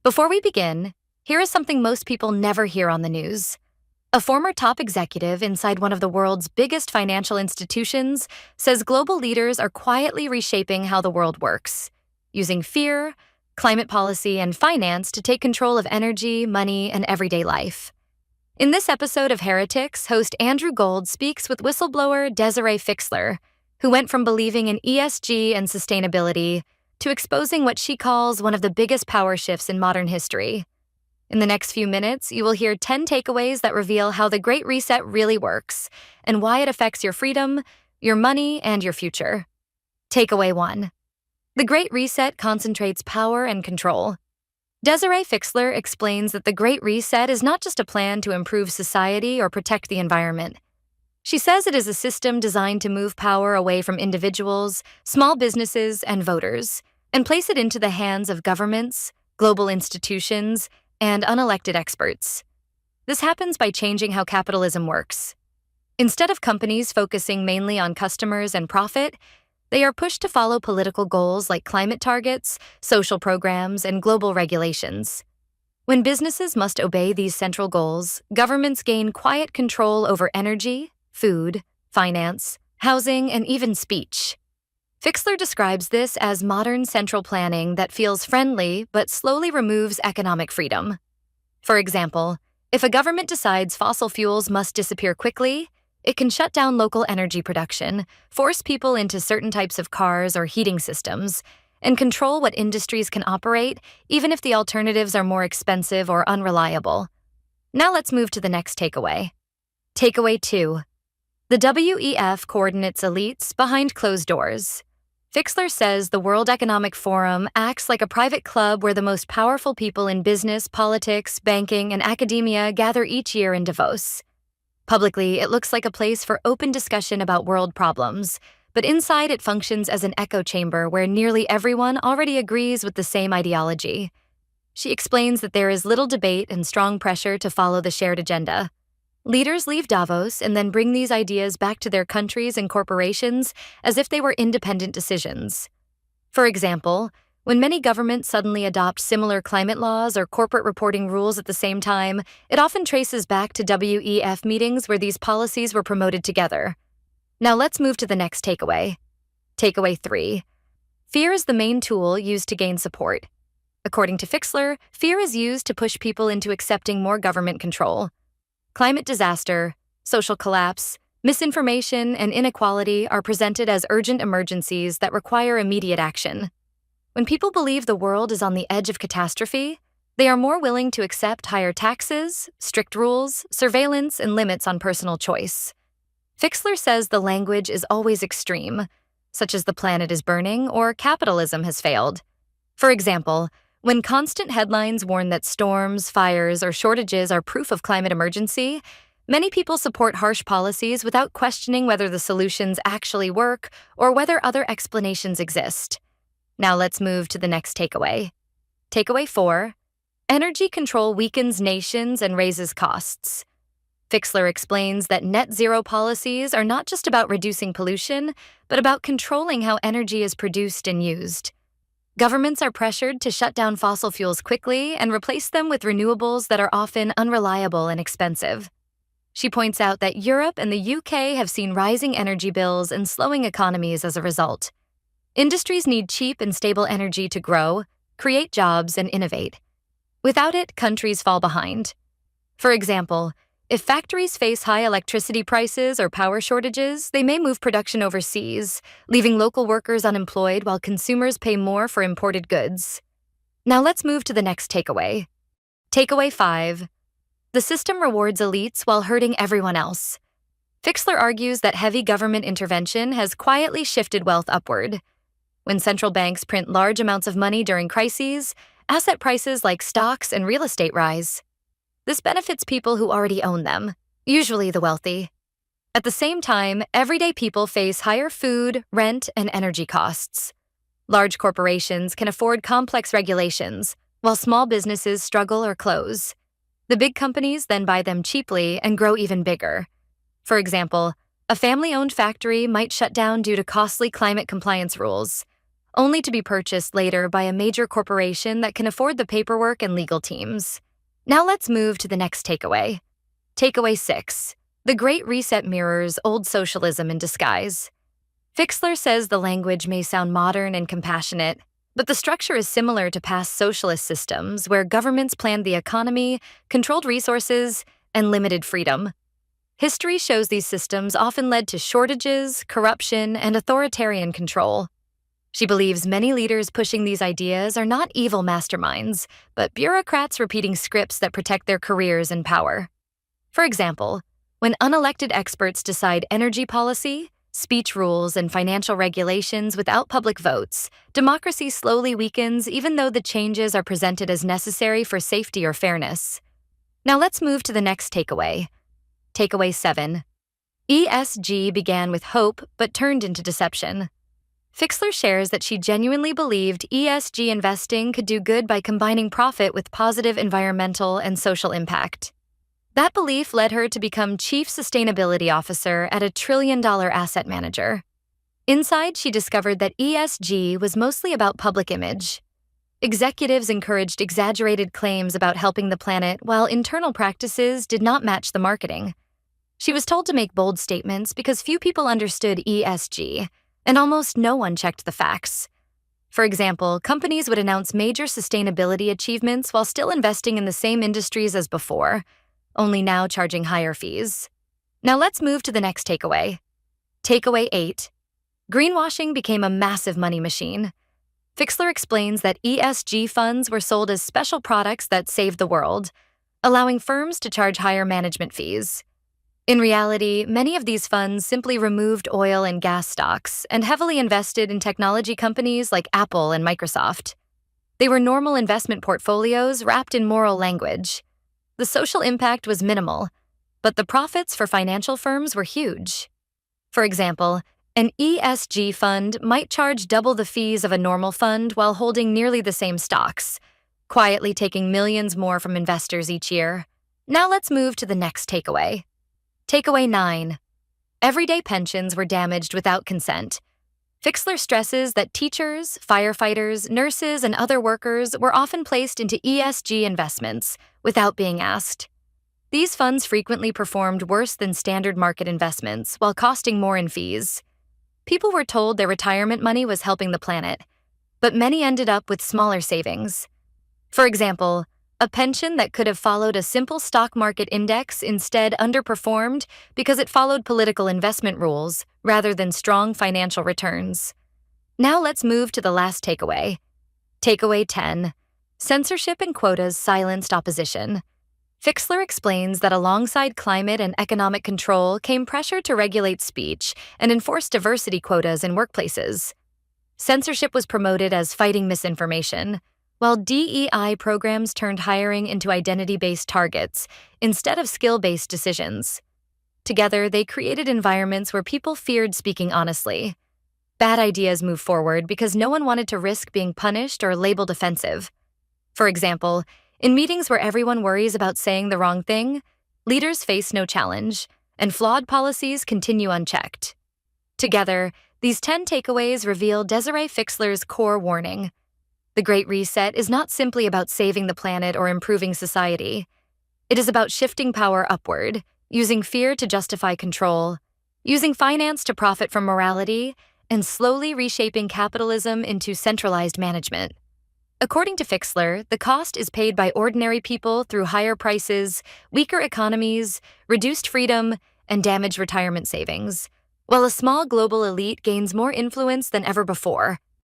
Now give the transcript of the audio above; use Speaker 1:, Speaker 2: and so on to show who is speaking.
Speaker 1: Before we begin, here is something most people never hear on the news. A former top executive inside one of the world's biggest financial institutions says global leaders are quietly reshaping how the world works, using fear, climate policy, and finance to take control of energy, money, and everyday life. In this episode of Heretics, host Andrew Gold speaks with whistleblower Desiree Fixler, who went from believing in ESG and sustainability to exposing what she calls one of the biggest power shifts in modern history. In the next few minutes, you will hear 10 takeaways that reveal how the Great Reset really works and why it affects your freedom, your money, and your future. Takeaway 1. The Great Reset concentrates power and control. Desiree Fixler explains that the Great Reset is not just a plan to improve society or protect the environment. She says it is a system designed to move power away from individuals, small businesses, and voters, and place it into the hands of governments, global institutions, and unelected experts. This happens by changing how capitalism works. Instead of companies focusing mainly on customers and profit, they are pushed to follow political goals like climate targets, social programs, and global regulations. When businesses must obey these central goals, governments gain quiet control over energy, food, finance, housing, and even speech. Fixler describes this as modern central planning that feels friendly but slowly removes economic freedom. For example, if a government decides fossil fuels must disappear quickly, it can shut down local energy production, force people into certain types of cars or heating systems, and control what industries can operate, even if the alternatives are more expensive or unreliable. Now let's move to the next takeaway. Takeaway 2. The WEF coordinates elites behind closed doors. Fixler says the World Economic Forum acts like a private club where the most powerful people in business, politics, banking, and academia gather each year in Davos. Publicly, it looks like a place for open discussion about world problems, but inside it functions as an echo chamber where nearly everyone already agrees with the same ideology. She explains that there is little debate and strong pressure to follow the shared agenda. Leaders leave Davos and then bring these ideas back to their countries and corporations as if they were independent decisions. For example, when many governments suddenly adopt similar climate laws or corporate reporting rules at the same time, it often traces back to WEF meetings where these policies were promoted together. Now let's move to the next takeaway. Takeaway 3. Fear is the main tool used to gain support. According to Fixler, fear is used to push people into accepting more government control. Climate disaster, social collapse, misinformation, and inequality are presented as urgent emergencies that require immediate action. When people believe the world is on the edge of catastrophe, they are more willing to accept higher taxes, strict rules, surveillance, and limits on personal choice. Fixler says the language is always extreme, such as the planet is burning or capitalism has failed. For example, when constant headlines warn that storms, fires, or shortages are proof of climate emergency, many people support harsh policies without questioning whether the solutions actually work or whether other explanations exist. Now let's move to the next takeaway. Takeaway 4. Energy control weakens nations and raises costs. Fixler explains that net zero policies are not just about reducing pollution, but about controlling how energy is produced and used. Governments are pressured to shut down fossil fuels quickly and replace them with renewables that are often unreliable and expensive. She points out that Europe and the UK have seen rising energy bills and slowing economies as a result. Industries need cheap and stable energy to grow, create jobs, and innovate. Without it, countries fall behind. For example, if factories face high electricity prices or power shortages, they may move production overseas, leaving local workers unemployed while consumers pay more for imported goods. Now let's move to the next takeaway. Takeaway 5. The system rewards elites while hurting everyone else. Fixler argues that heavy government intervention has quietly shifted wealth upward. When central banks print large amounts of money during crises, asset prices like stocks and real estate rise. This benefits people who already own them, usually the wealthy. At the same time, everyday people face higher food, rent, and energy costs. Large corporations can afford complex regulations, while small businesses struggle or close. The big companies then buy them cheaply and grow even bigger. For example, a family-owned factory might shut down due to costly climate compliance rules. only to be purchased later by a major corporation that can afford the paperwork and legal teams. Now let's move to the next takeaway. Takeaway 6. The Great Reset mirrors old socialism in disguise. Fixler says the language may sound modern and compassionate, but the structure is similar to past socialist systems where governments planned the economy, controlled resources, and limited freedom. History shows these systems often led to shortages, corruption, and authoritarian control. She believes many leaders pushing these ideas are not evil masterminds, but bureaucrats repeating scripts that protect their careers and power. For example, when unelected experts decide energy policy, speech rules, and financial regulations without public votes, democracy slowly weakens even though the changes are presented as necessary for safety or fairness. Now let's move to the next takeaway. Takeaway 7. ESG began with hope but turned into deception. Fixler shares that she genuinely believed ESG investing could do good by combining profit with positive environmental and social impact. That belief led her to become Chief Sustainability Officer at a trillion-dollar asset manager. Inside, she discovered that ESG was mostly about public image. Executives encouraged exaggerated claims about helping the planet while internal practices did not match the marketing. She was told to make bold statements because few people understood ESG, and almost no one checked the facts. For example, companies would announce major sustainability achievements while still investing in the same industries as before, only now charging higher fees. Now let's move to the next takeaway. Takeaway 8. Greenwashing became a massive money machine. Fixler explains that ESG funds were sold as special products that saved the world, allowing firms to charge higher management fees. In reality, many of these funds simply removed oil and gas stocks and heavily invested in technology companies like Apple and Microsoft. They were normal investment portfolios wrapped in moral language. The social impact was minimal, but the profits for financial firms were huge. For example, an ESG fund might charge double the fees of a normal fund while holding nearly the same stocks, quietly taking millions more from investors each year. Now let's move to the next takeaway. Takeaway 9. Everyday pensions were damaged without consent. Fixler stresses that teachers, firefighters, nurses, and other workers were often placed into ESG investments without being asked. These funds frequently performed worse than standard market investments while costing more in fees. People were told their retirement money was helping the planet, but many ended up with smaller savings. For example, a pension that could have followed a simple stock market index instead underperformed because it followed political investment rules rather than strong financial returns. Now let's move to the last takeaway. Takeaway 10. Censorship and quotas silenced opposition. Fixler explains that alongside climate and economic control came pressure to regulate speech and enforce diversity quotas in workplaces. Censorship was promoted as fighting misinformation, while DEI programs turned hiring into identity-based targets instead of skill-based decisions. Together, they created environments where people feared speaking honestly. Bad ideas moved forward because no one wanted to risk being punished or labeled offensive. For example, in meetings where everyone worries about saying the wrong thing, leaders face no challenge, and flawed policies continue unchecked. Together, these 10 takeaways reveal Desiree Fixler's core warning. The Great Reset is not simply about saving the planet or improving society. It is about shifting power upward, using fear to justify control, using finance to profit from morality, and slowly reshaping capitalism into centralized management. According to Fixler, the cost is paid by ordinary people through higher prices, weaker economies, reduced freedom, and damaged retirement savings, while a small global elite gains more influence than ever before.